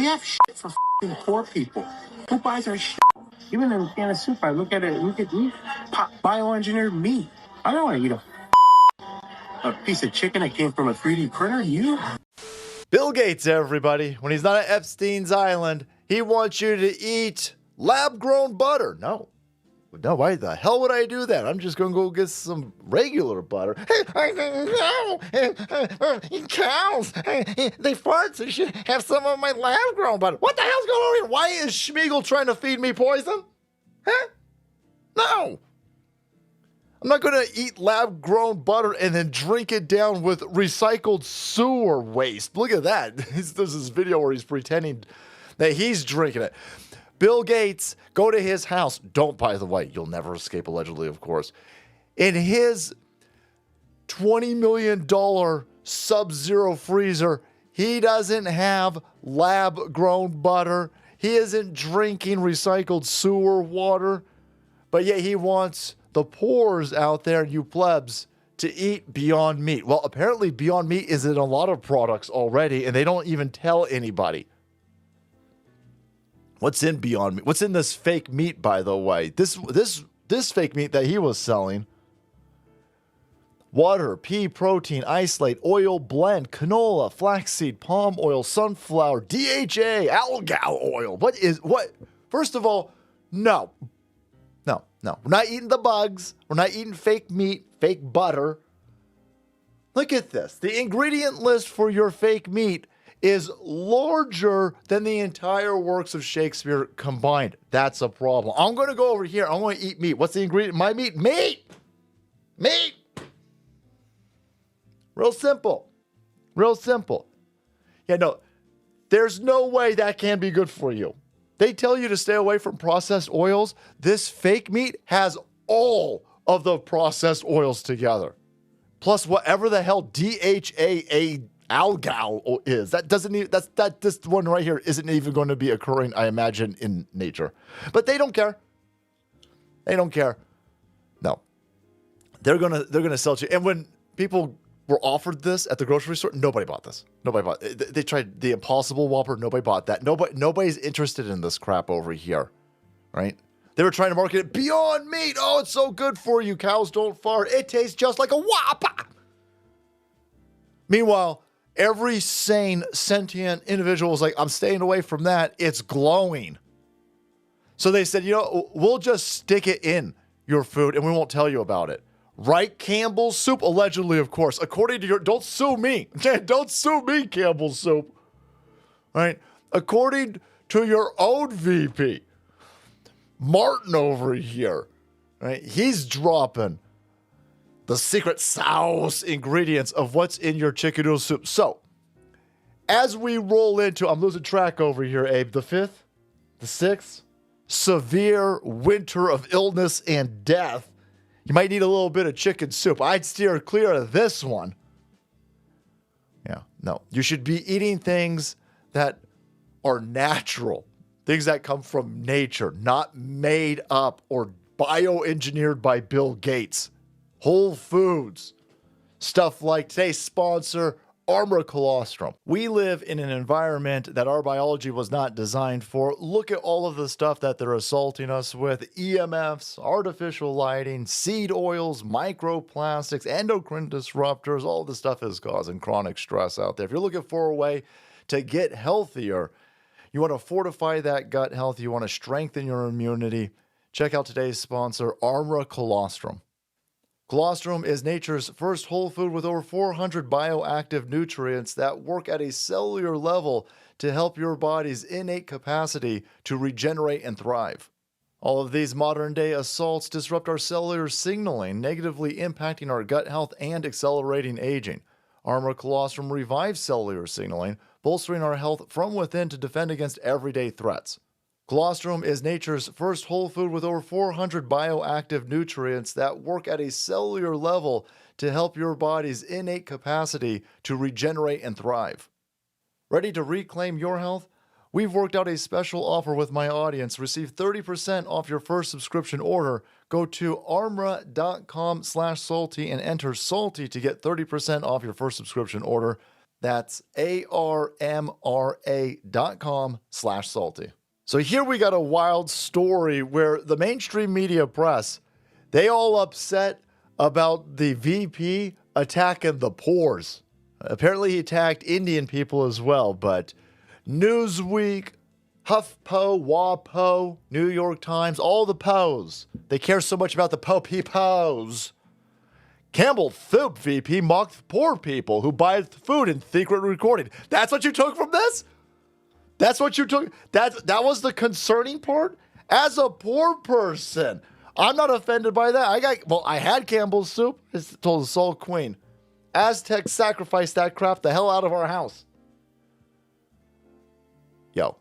have shit for poor people. Who buys our shit? Even in a can of soup, I look at it, look at me, bioengineered meat. I don't want to eat a piece of chicken that came from a 3D printer. You? Bill Gates, everybody. When he's not at Epstein's Island, he wants you to eat lab-grown butter. No, why the hell would I do that? I'm just going to go get some regular butter. Cows, they fart, so you should have some of my lab-grown butter. What the hell's going on here? Why is Schmeagol trying to feed me poison? Huh? No. I'm not going to eat lab-grown butter and then drink it down with recycled sewer waste. Look at that. There's this video where he's pretending that he's drinking it. Bill Gates, go to his house. Don't, by the way, you'll never escape, allegedly, of course. In his $20 million Sub-Zero freezer, he doesn't have lab-grown butter. He isn't drinking recycled sewer water. But yet he wants the poors out there, you plebs, to eat Beyond Meat. Well, apparently Beyond Meat is in a lot of products already, and they don't even tell anybody. What's in Beyond Meat? What's in this fake meat, by the way? This fake meat that he was selling. Water, pea protein, isolate, oil blend, canola, flaxseed, palm oil, sunflower, DHA, algal oil. What? First of all, no. We're not eating the bugs. We're not eating fake meat, fake butter. Look at this. The ingredient list for your fake meat is larger than the entire works of Shakespeare combined. That's a problem. I'm going to go over here. I'm going to eat meat. What's the ingredient? My meat. Meat! Real simple. Yeah, no, there's no way that can be good for you. They tell you to stay away from processed oils. This fake meat has all of the processed oils together. Plus whatever the hell DHA algal is. This one right here isn't even going to be occurring, I imagine, in nature. But they don't care. No. They're gonna sell it to you. And when people were offered this at the grocery store, nobody bought this. They tried the Impossible Whopper. Nobody bought that. Nobody's interested in this crap over here, right? They were trying to market it Beyond Meat. Oh, it's so good for you. Cows don't fart. It tastes just like a Whopper. Meanwhile, every sane, sentient individual is like, I'm staying away from that. It's glowing. So they said, we'll just stick it in your food and we won't tell you about it. Right, Campbell Soup? Allegedly, of course. According to don't sue me. Don't sue me, Campbell Soup. Right? According to your own VP, Martin over here, right? He's dropping the secret sauce ingredients of what's in your chicken noodle soup. So, as we roll into, I'm losing track over here, Abe, the 5th, the 6th, severe winter of illness and death, you might need a little bit of chicken soup. I'd steer clear of this one. Yeah, no. You should be eating things that are natural. Things that come from nature, not made up or bioengineered by Bill Gates. Whole foods. Stuff like today's sponsor, Armor Colostrum. We live in an environment that our biology was not designed for. Look at all of the stuff that they're assaulting us with. EMFs, artificial lighting, seed oils, microplastics, endocrine disruptors. All this stuff is causing chronic stress out there. If you're looking for a way to get healthier, you want to fortify that gut health, you want to strengthen your immunity, check out today's sponsor, Armor Colostrum. Colostrum is nature's first whole food with over 400 bioactive nutrients that work at a cellular level to help your body's innate capacity to regenerate and thrive. All of these modern-day assaults disrupt our cellular signaling, negatively impacting our gut health and accelerating aging. Armor Colostrum revives cellular signaling, bolstering our health from within to defend against everyday threats. Colostrum is nature's first whole food with over 400 bioactive nutrients that work at a cellular level to help your body's innate capacity to regenerate and thrive. Ready to reclaim your health? We've worked out a special offer with my audience. Receive 30% off your first subscription order. Go to armra.com/salty and enter salty to get 30% off your first subscription order. That's ARMRA.com/salty. So here we got a wild story where the mainstream media press, they all upset about the VP attacking the poors. Apparently he attacked Indian people as well, but Newsweek, HuffPo, WaPo, New York Times, all the Poes, they care so much about the Po-Pe-Pos. Campbell Soup VP mocked poor people who buy food in secret recording. That's what you took from this? That's what you took? That was the concerning part? As a poor person, I'm not offended by that. I had Campbell's soup. I told the Soul Queen. Aztecs sacrificed that crap the hell out of our house. Yo.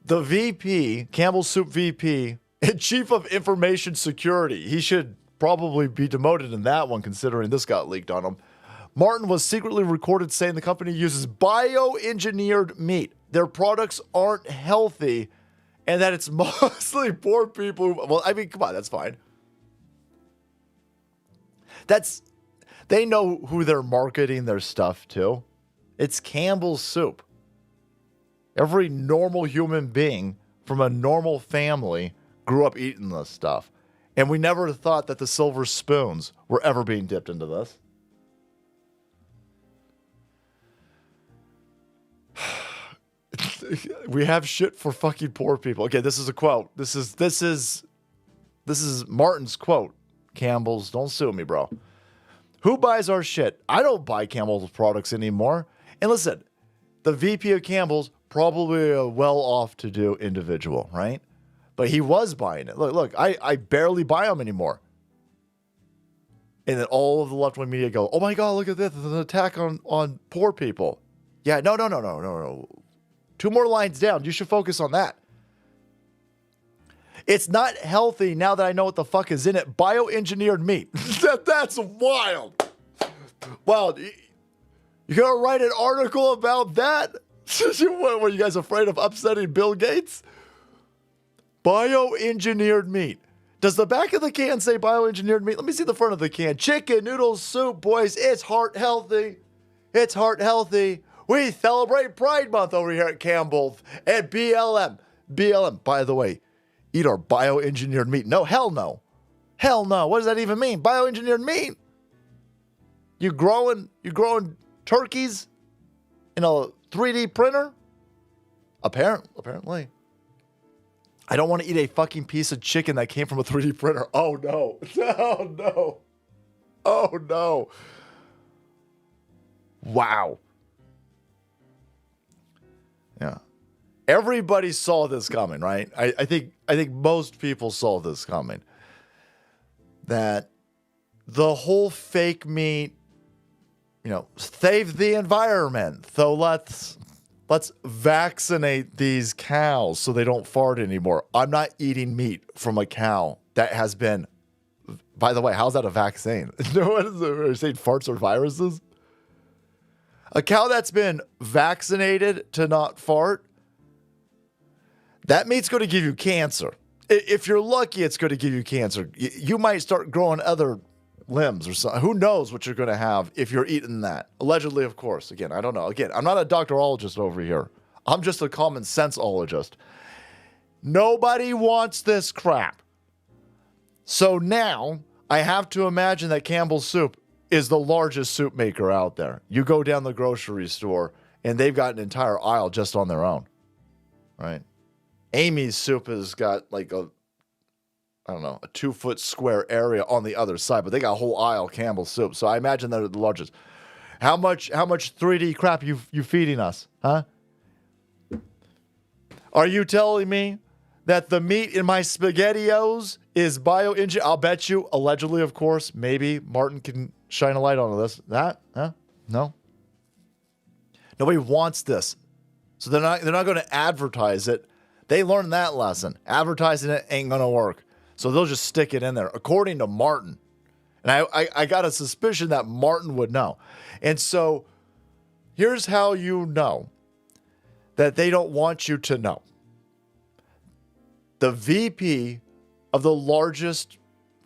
The VP, Campbell Soup VP, and Chief of Information Security, he should probably be demoted in that one considering this got leaked on him. Martin was secretly recorded saying the company uses bioengineered meat. Their products aren't healthy and that it's mostly poor people. Come on, that's fine. They know who they're marketing their stuff to. It's Campbell's Soup. Every normal human being from a normal family grew up eating this stuff. And we never thought that the silver spoons were ever being dipped into this. We have shit for fucking poor people. Okay, this is a quote. This is Martin's quote. Campbell's, don't sue me, bro. Who buys our shit? I don't buy Campbell's products anymore. And listen, the VP of Campbell's probably a well-off-to-do individual, right? But he was buying it. Look, I barely buy them anymore. And then all of the left-wing media go, oh my God, look at this. There's an attack on poor people. Yeah, no. 2 more lines down. You should focus on that. It's not healthy now that I know what the fuck is in it. Bioengineered meat. That's wild. Wow. You're going to write an article about that? Were you guys afraid of upsetting Bill Gates? Bioengineered meat. Does the back of the can say bioengineered meat? Let me see the front of the can. Chicken noodle soup, boys. It's heart healthy. It's heart healthy. We celebrate Pride Month over here at Campbell and BLM. BLM, by the way, eat our bioengineered meat. No, hell no. Hell no. What does that even mean? Bioengineered meat? You growing turkeys in a 3D printer? Apparently. I don't want to eat a fucking piece of chicken that came from a 3D printer. Oh no. Oh no. Oh no. Wow. Yeah. Everybody saw this coming, right? I think most people saw this coming. That the whole fake meat, save the environment. So let's vaccinate these cows so they don't fart anymore. I'm not eating meat from a cow that has been, by the way, how's that a vaccine? What is it? Are you saying farts are viruses? A cow that's been vaccinated to not fart, that meat's going to give you cancer. If you're lucky, it's going to give you cancer. You might start growing other limbs or something. Who knows what you're going to have if you're eating that? Allegedly, of course. Again, I don't know. Again, I'm not a doctorologist over here. I'm just a common senseologist. Nobody wants this crap. So now I have to imagine that Campbell's Soup is the largest soup maker out there. You go down the grocery store and they've got an entire aisle just on their own, right? Amy's Soup has got like a 2-foot square area on the other side, but they got a whole aisle Campbell's Soup. So I imagine they're the largest. How much 3D crap you feeding us, huh? Are you telling me that the meat in my SpaghettiOs is bioengineered? I'll bet you, allegedly, of course, maybe Martin can shine a light on this. No. Nobody wants this. So they're not going to advertise it. They learned that lesson. Advertising it ain't going to work. So they'll just stick it in there, according to Martin. And I got a suspicion that Martin would know. And so here's how you know that they don't want you to know. The VP of the largest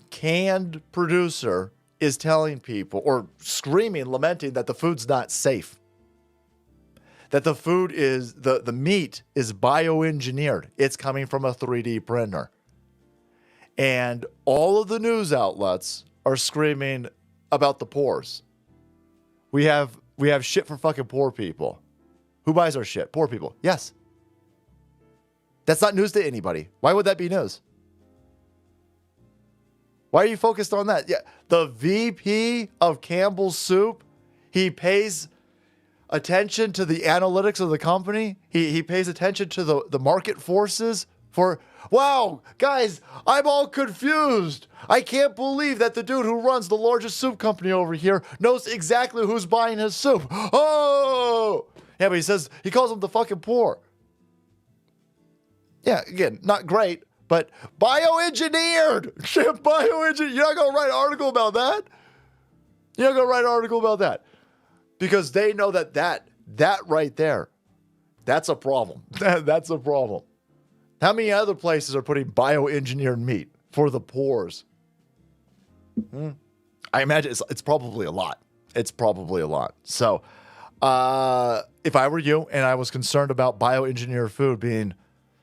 canned producer is telling people or screaming, lamenting that the food's not safe. That the food is, the meat is bioengineered. It's coming from a 3D printer. And all of the news outlets are screaming about the poors. We have shit for fucking poor people. Who buys our shit? Poor people. Yes. That's not news to anybody. Why would that be news? Why are you focused on that? Yeah, the VP of Campbell Soup, he pays attention to the analytics of the company. He pays attention to the market forces for, wow, guys, I'm all confused. I can't believe that the dude who runs the largest soup company over here knows exactly who's buying his soup. Oh! Yeah, but he calls them the fucking poor. Yeah, again, not great. But bioengineered. Bioengineered. You're not going to write an article about that? You're not going to write an article about that. Because they know that right there, that's a problem. That's a problem. How many other places are putting bioengineered meat for the poors? I imagine it's probably a lot. It's probably a lot. So if I were you and I was concerned about bioengineered food being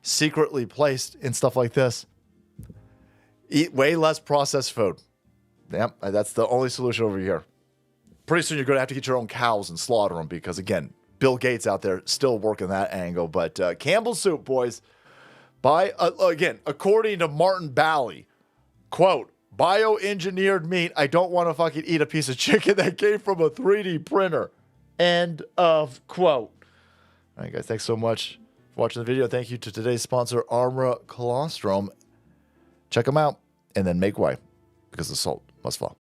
secretly placed in stuff like this, eat way less processed food. Yep, that's the only solution over here. Pretty soon you're going to have to get your own cows and slaughter them because, again, Bill Gates out there still working that angle. But Campbell Soup, boys, again, according to Martin Bally, quote, bioengineered meat, I don't want to fucking eat a piece of chicken that came from a 3D printer. End of quote. All right, guys, thanks so much for watching the video. Thank you to today's sponsor, Armra Colostrum. Check them out and then make way because the salt must fall.